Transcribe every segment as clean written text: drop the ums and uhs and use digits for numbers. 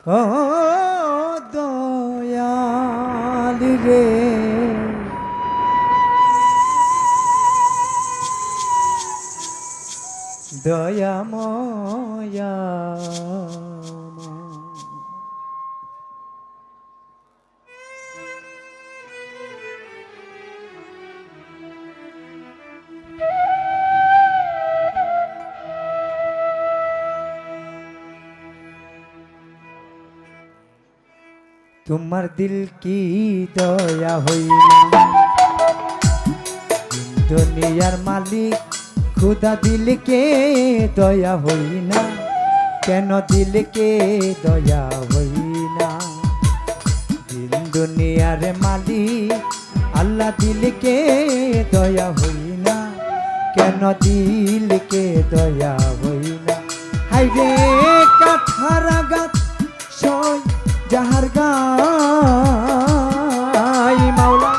ও দয়াল রে দয়াময়া তোমার দিল কি দয়া হইলা দুনিয়ার মালিক খুদা দিল কে দয়া হইনা কেন দিল কে দয়া হইনা দিন দুনিয়ার মালিক আল্লাহ দিল কে দয়া হইনা কেন দিল কে দয়া হইনা হাইরে কাঠারা গাছ সই যাহার গাই মাওলা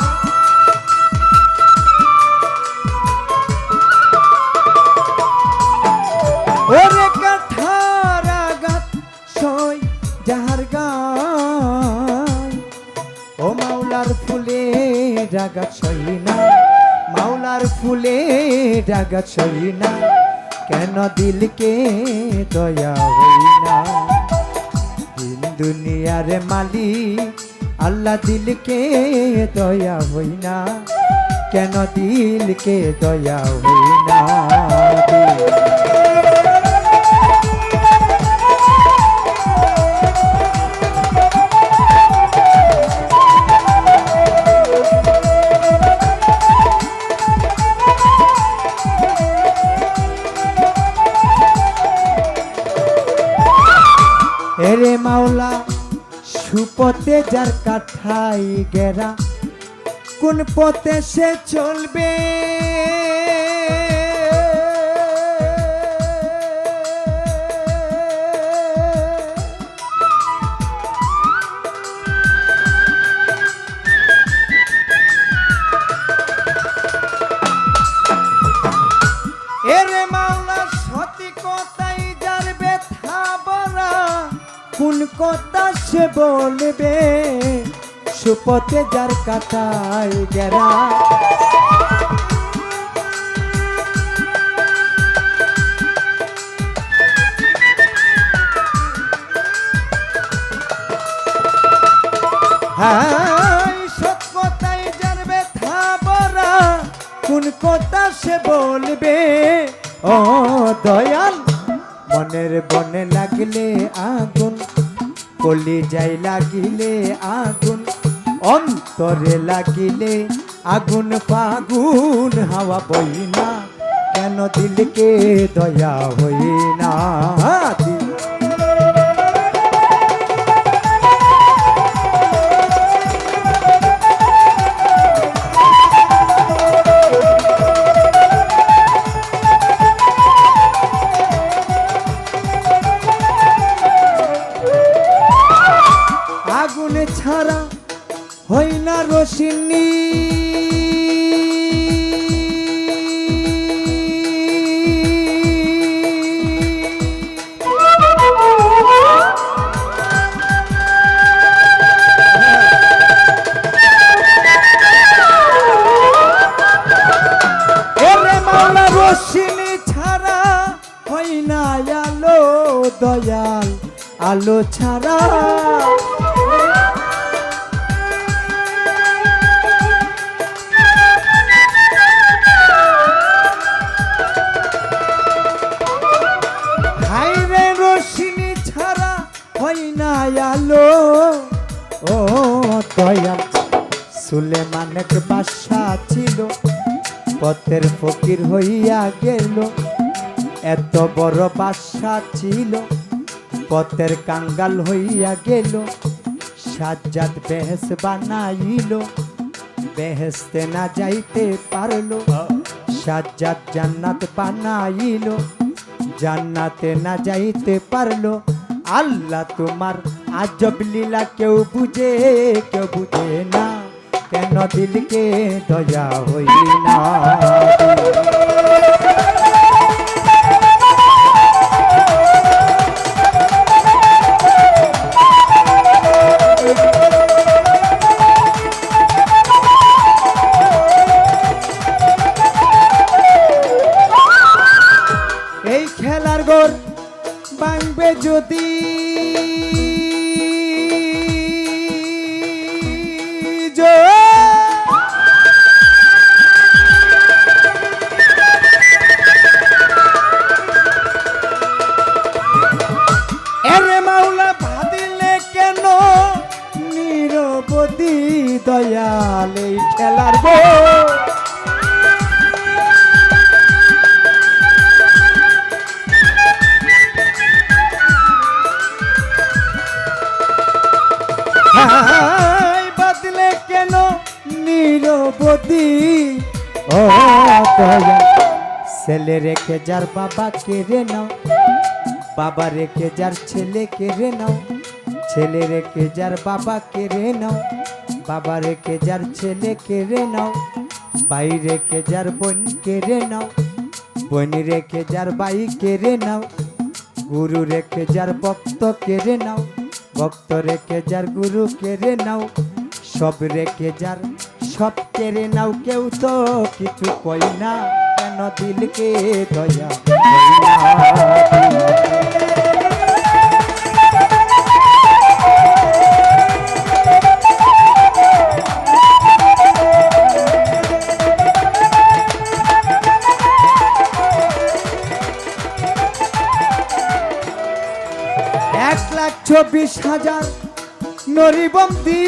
ওরে কাঠারা গাছ সই যাহার গাই ও মাওলার ফুলে রাগাত সই না মাওলার ফুলে রাগাত সই না কেন দিলকে দয়া হইনা দুনিয়ার মালিক আল্লাহ দিলকে দয়া হইনা কেন দিলকে দয়া হইনা এরে মাওলা সুপথে যার কাঠাই গেরা কোন পথে সে চলবে এরে মাওলা সতী কথাই যার ব্যথা বলা কোন কথা সে বলবে সুপথে যার কাটাই গেরা সব কথাই যার ব্যথা বলা কোন কথা সে বলবে ও দয়াল মনের বনে লাগলে আগুন কলি যাই লাগিলে আগুন অন্তরে লাগিলে আগুন ফাগুন হাওয়া বইনা কেন দিলকে দয়া হইনা আগুনে ছাড়া হই না রোশনি এরে মাওলা রোশনি ছাড়া হই না আলো দয়াল আলো ছাড়া হাইরে রোশনি ছাড়া হয় না আলো ও দয়াল সুলেমানের বাদশা ছিল পথের ফকির হইয়া গেল এত বড় বাদশা ছিল পথের কাঙ্গাল হইয়া গেল সাজ্জাদ বেহেস বানাইল বেহেস্তে না যাইতে পারলো, সাজ্জাদ জান্নাত বানাইলো, জান্নাতে না যাইতে পারলো। আল্লাহ তোমার আজব লীলা কেউ বুঝে না, কেন দিলকে দয়া হই না। এই খেলার গোর ভাঙবে যদি এরে মাওলা ভাদিলে কেন নিরবধি দয়াল এই খেলার গোর। বদলে কেন নিরবধি ও দয়া, ছেলে রেখে যার বাবা কেড়ে নাও, বাবা রেখে যার ছেলে কেড়ে নাও, ছেলে রেখে যার বাবা কেড়ে নাও, বাবা রেখে যার ছেলে কেড়ে নাও, ভাই রেখে যার বোন কেড়ে নাও, বোন রেখে যার ভাই কেড়ে নাও, গুরু রেখে যার ভক্ত কেড়ে নাও, ভক্ত রেখে যার গুরু কেড়ে নাও, সব রেখে যার সব কেড়ে নাও। কেউ তো কিছু কই না, কেন দিলকে দয়া হই না। 1,24,000 নরিবন্দি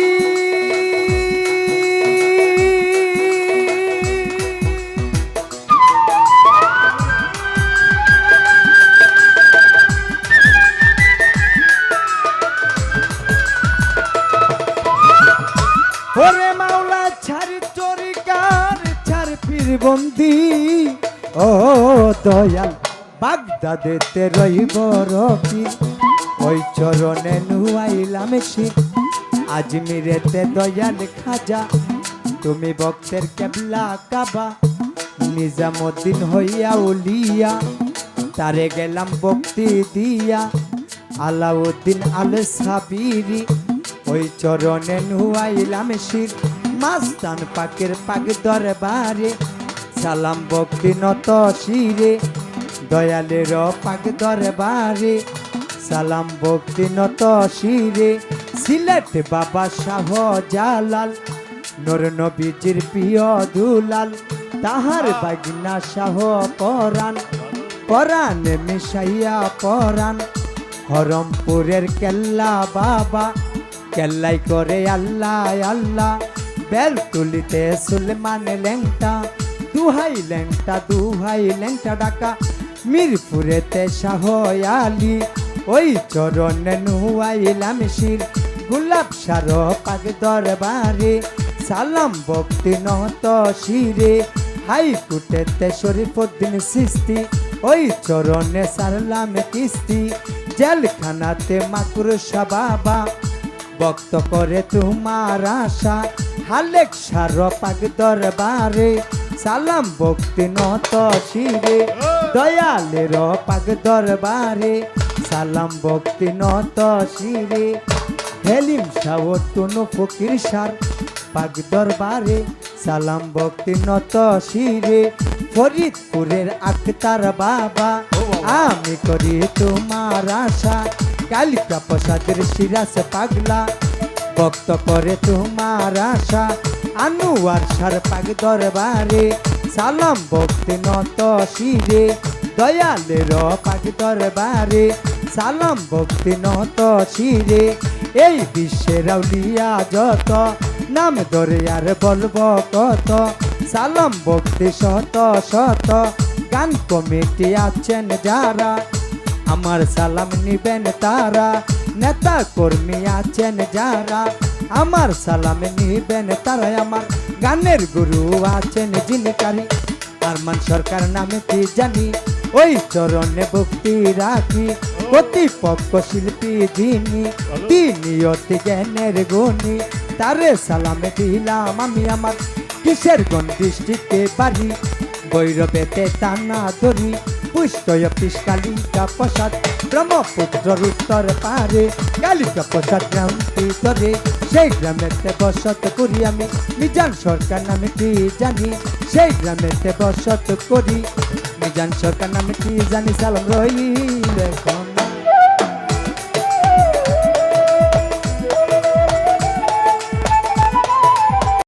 ওরে মাওলা ছাড়ি তরিকার ছাড় পীরবন্দি ও দয়াল বাগদাদেতে রইব রফিক ওই চরণে নুয়াইলাম শিখ আজমিরেতে দয়াল খাজা তুমি ভক্তের কেবলা কাবা নিজামুদ্দিন হইয়া উলিয়া তারে গেলাম ভক্তি দিয়া আলাউদ্দিন আল সাবিরি ওই চরণে নুয়াইলাম শিখ মাস্তান পাকের পাক দরবারে সালাম ভক্তি নত শিরে দয়ালের পাক দরবারে সালাম ভক্তি নত শিরে সিলেট বাবা শাহ জালাল নূর নবীজির প্রিয় দুলাল তাহার বাগনা শাহ পরাণ পরাণ মিশাইয়া পরাণ হরমপুরের কেল্লা বাবা কেল্লাই করে আল্লাহ আল্লাহ বেলতুলিতে সুলেমান লেংটা দুহাই লেংটা ডাকা মিরপুরেতে শাহ আলী ওই চরণে নুয়াইলাম শির গোলাপ সার পাক দরবারে সালাম ভক্তি নত শিরে হাইকোর্টেতে শরীফুদ্দিন চিশতি ওই চরণে সারলাম কিস্তি জেলখানাতে মাকরুসা বাবা ভক্ত করে তোমার আশা হালেক সার পাক দরবারে সালাম ভক্তি নত শিরে দয়ালের পাক দরবারে সালাম ভক্তি নত শিরে হেলিম শাহ তনু ফকির সার পাক দরবারে সালাম ভক্তি নত শিরে ফরিদপুরের আখতার বাবা আমি করি তোমার আশা কালিকা প্রসাদের সিরাস পাগলা ভক্ত করে তোমার আশা আনোয়ার সার পাক দরবারে সালাম ভক্তি নত শিরে দয়ালের পাক দরবারে সালাম ভক্তি নত শিরে এই বিশ্বের আউলিয়া যত নাম ধরে আর বলবো কত সালাম ভক্তি শত শত গান কমিটি আছেন যারা আমার সালাম নিবেন তারা নেতা কর্মী আছেন যারা আমার সালামে নিবেন তারাই আমার গানের গুরু আছেন জিনকারী আরমান সরকার নামে কি জানি ওই চরণে ভক্তি রাখি প্রতিপক্ষ শিল্পী যিনি তিনি অতি জ্ঞানের গুণী তারে সালামে দিলাম আমি আমার কিশোরগঞ্জ ডিস্ট্রিক্টে বাড়ি ভৈরবেতে টানা ধরি পুষ্টয় পিসকালিকা প্রসাদ ব্রহ্মপুত্র উত্তর পারে কালিকা প্রসাদ গ্রামটি ধরে সেই গ্রামেতে বসত করি আমি মিজান সরকার নামে কি জানি সেই গ্রামেতে বসত করি মিজান সরকার নামে কি জানি সালাম রইল এখন